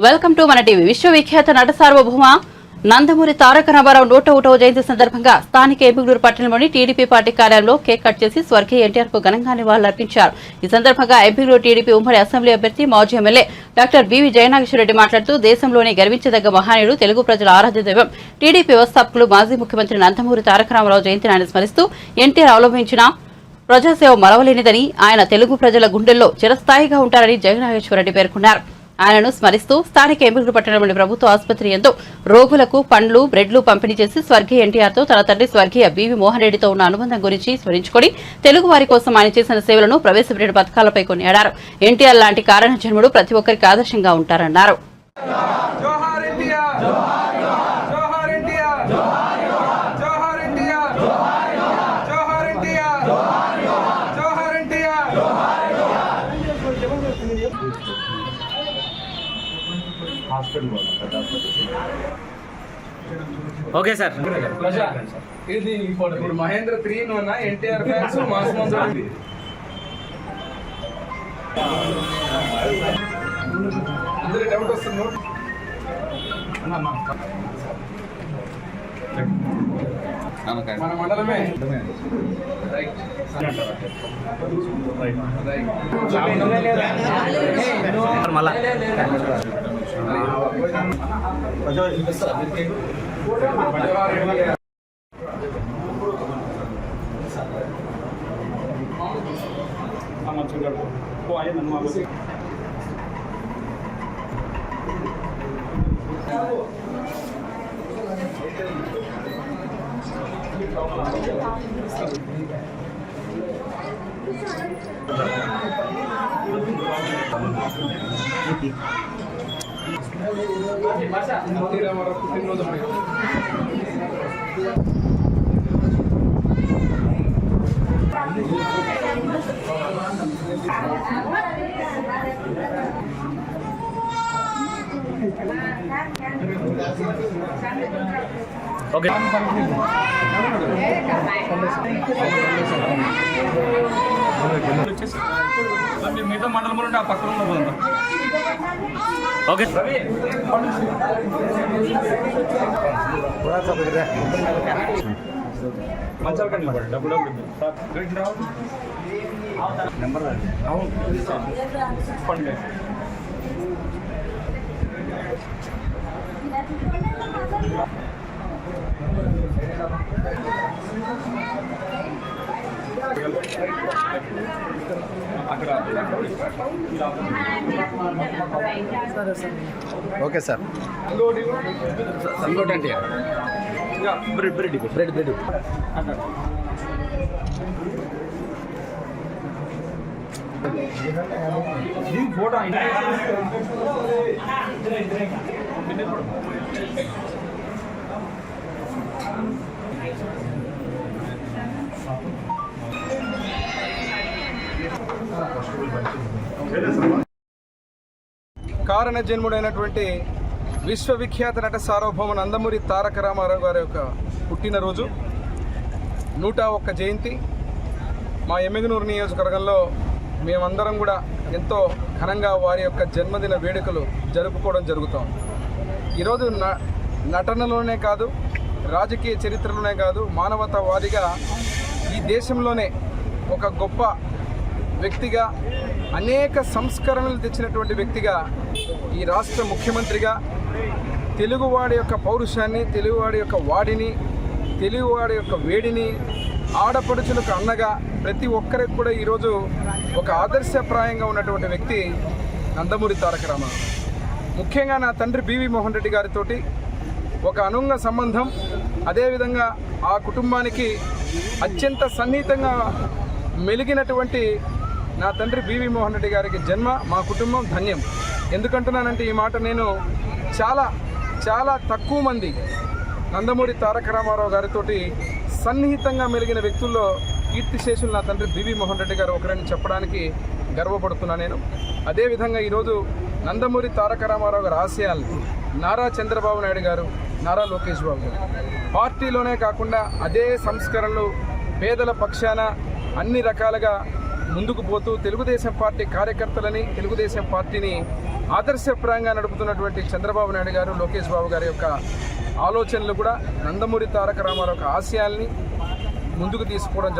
Welcome to మన TV. విశ్వవిఖ్యాత నట సార్వభౌమ నందమూరి తారక రామారావు 101వ జయంతి సందర్భంగా స్థానిక ఏబిగూరు పట్టణంలోని టీడీపీ పార్టీ కార్యాలయంలో కేక్ కట్ చేసి స్వర్గీయ ఎన్టీఆర్ కు ఘనంగా నివాళులర్పించారు. ఈ సందర్భంగా ఏబిగూరు టీడీపీ ఉమ్మడి అసెంబ్లీ అభ్యర్థి మాజీ ఎమ్మెల్యే డాక్టర్ బివి జయనాగేశ్వరరెడ్డి మాట్లాడుతూ దేశంలోనే గర్వించదగ్గ మహనీయుడు, తెలుగు ప్రజల ఆరాధ్య దైవం, టీడీపీ వ్యవస్థాపకులు మాజీ ముఖ్యమంత్రి నందమూరి తారక రామారావు జయంతిని స్మరిస్తూ ఎన్టీఆర్ అవలంబించిన ప్రజాసేవ మరవలేనిదని, ఆయన తెలుగు ప్రజల గుండెల్లో చిరస్థాయిగా ఉంటారని జయనాగేశ్వరరెడ్డి పేర్కొన్నారు. ఆయనను స్మరిస్తూ స్థానిక ఏబిగూరు పట్టణంలోని ప్రభుత్వ ఆసుపత్రి యందు రోగులకు పండ్లు, బ్రెడ్లు పంపిణీ చేసి స్వర్గీయ ఎన్టీఆర్ తో తన తండ్రి స్వర్గీయ బివి మోహన్ రెడ్డితో ఉన్న అనుబంధం గురించి స్మరించుకొని తెలుగు వారి కోసం ఆయన చేసిన సేవలను, ప్రవేశపెట్టిన పథకాలపై కొనియాడారు. ఎన్టీఆర్ లాంటి కారణ జన్ముడు ప్రతి ఒక్కరికి ఆదర్శంగా ఉంటారన్నారు. Okay sir. ఇది ఇప్పుడు Mahindra 3-in-1 NTR fans mass మంజూరు అందరూ డౌట్ వస్తుంది. మన మండలమే మళ్ళా పుట్టినరోజు ఓకే. మిగతా మండలంలో ఆ పక్కన ఉన్న ఓకే. మంచాల కండి డబ్బులు నెంబర్ అవును పండుగ ఓకే సార్. ఇంకోటి అంటే bread bread bread bread photo కారణ జన్ముడైనటువంటి విశ్వవిఖ్యాత నట సార్వభౌమ నందమూరి తారక రామారావు గారి యొక్క పుట్టినరోజు 101 జయంతి మా ఎమ్మిగనూరు నియోజకవర్గంలో మేమందరం కూడా ఎంతో ఘనంగా వారి యొక్క జన్మదిన వేడుకలు జరుపుకోవడం జరుగుతాం. ఈరోజు నటనలోనే కాదు, రాజకీయ చరిత్రలోనే కాదు, మానవతావాదిగా ఈ దేశంలోనే ఒక గొప్ప వ్యక్తిగా, అనేక సంస్కరణలు తెచ్చినటువంటి వ్యక్తిగా, ఈ రాష్ట్ర ముఖ్యమంత్రిగా తెలుగువాడి యొక్క పౌరుషాన్ని, తెలుగువాడి యొక్క వాడిని, తెలుగువాడి యొక్క వేడిని, ఆడపడుచులకు అన్నగా ప్రతి ఒక్కరికి కూడా ఈరోజు ఒక ఆదర్శప్రాయంగా ఉన్నటువంటి వ్యక్తి నందమూరి తారక రామారావు. ముఖ్యంగా నా తండ్రి బివి మోహన్ రెడ్డి గారితో ఒక అనుంగ సంబంధం, అదేవిధంగా ఆ కుటుంబానికి అత్యంత సన్నిహితంగా మెలిగినటువంటి నా తండ్రి బివి మోహన్ రెడ్డి గారికి జన్మ మా కుటుంబం ధన్యం. ఎందుకంటున్నానంటే ఈ మాట నేను చాలా తక్కువ మంది నందమూరి తారక రామారావు గారితో సన్నిహితంగా మెలిగిన వ్యక్తుల్లో కీర్తిశేషులు నా తండ్రి బివి మోహన్ రెడ్డి గారు ఒకరని చెప్పడానికి గర్వపడుతున్నా నేను. అదేవిధంగా ఈరోజు నందమూరి తారక రామారావు గారి ఆశయాల్ని నారా చంద్రబాబు నాయుడు గారు, నారా లోకేష్ బాబు గారు పార్టీలోనే కాకుండా అదే సంస్కరణలు పేదల పక్షాన అన్ని రకాలుగా ముందుకు పోతూ తెలుగుదేశం పార్టీ కార్యకర్తలని, తెలుగుదేశం పార్టీని ఆదర్శప్రాయంగా నడుపుతున్నటువంటి చంద్రబాబు నాయుడు గారు, లోకేష్ బాబు గారి యొక్క ఆలోచనలు కూడా నందమూరి తారక రామారావు యొక్క ఆశయాల్ని ముందుకు తీసుకోవడం జరుగుతుంది.